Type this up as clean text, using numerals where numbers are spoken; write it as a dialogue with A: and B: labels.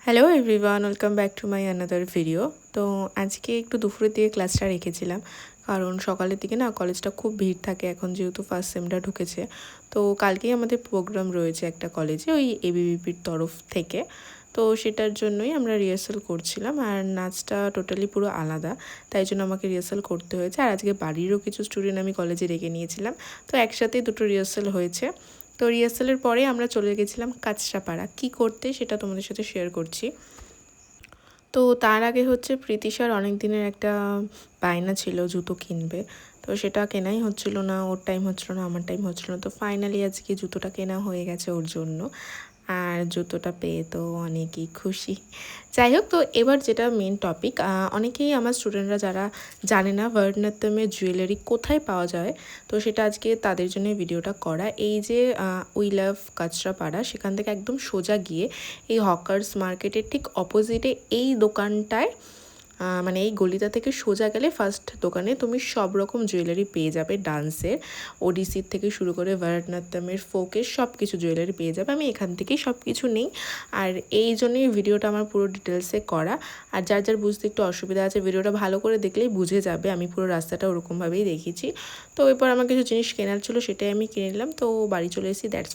A: Hello everyone, welcome back to my another video. তো আজকে একটু দুপুরের দিকে ক্লাসটা রেখেছিলাম, কারণ সকালের দিকে না কলেজটা খুব ভিড় থাকে এখন, যেহেতু ফার্স্ট সেমটা ঢুকেছে। তো কালকেই আমাদের প্রোগ্রাম রয়েছে একটা কলেজে, ওই এবিভিপির তরফ থেকে। তো সেটার জন্যই আমরা রিহার্সাল করছিলাম, আর নাচটা টোটালি পুরো আলাদা, তাই জন্য আমাকে রিহার্সাল করতে হয়েছে। আর আজকে বাড়িরও কিছু স্টুডেন্ট আমি কলেজে রেখে নিয়েছিলাম, তো একসাথেই দুটো রিহার্সাল হয়েছে। তো রিহার্সালের পরে আমরা চলে গেছিলাম কাঁচরাপাড়া। কী করতে সেটা তোমাদের সাথে শেয়ার করছি। তো তার আগে হচ্ছে প্রীতিশার অনেক দিনের একটা বায়না ছিল জুতো কিনবে, তো সেটা কেনাই হচ্ছিল না, ওর টাইম হচ্ছিল না, আমার টাইম হচ্ছিল না। তো ফাইনালি আজকে জুতোটা কেনা হয়ে গেছে ওর জন্য, আর জুতোটা পেয়ে তো অনেকই খুশি। যাই হোক, তো এবার যেটা মেন টপিক, অনেকেই আমার স্টুডেন্টরা যারা জানে না ভারতনাট্যমের জুয়েলারি কোথায় পাওয়া যায়, তো সেটা আজকে তাদের জন্য ভিডিওটা করা। এই যে উই লাভ কাঁচরাপাড়া, সেখান থেকে একদম সোজা গিয়ে এই হকার্স মার্কেটের ঠিক অপোজিটে এই দোকানটায়, মানে এই গলিটা থেকে সোজা গেলে ফার্স্ট দোকানে তুমি সব রকম জুয়েলারি পেয়ে যাবে। ডান্সের, ওডিসির থেকে শুরু করে ভারতনাট্যমের, ফোকের সব কিছু জুয়েলারি পেয়ে যাবে। আমি এখান থেকেই সব কিছু নিই, আর এই জন্যই ভিডিওটা আমার পুরো ডিটেলসে করা। আর যার যার বুঝতে একটু অসুবিধা আছে, ভিডিওটা ভালো করে দেখলেই বুঝে যাবে, আমি পুরো রাস্তাটা ওরকমভাবেই দেখিয়েছি। তো এরপর আমার কিছু জিনিস কেনার ছিল, সেটাই আমি কিনে নিলাম। তো বাড়ি চলে এসেছি, দ্যাটস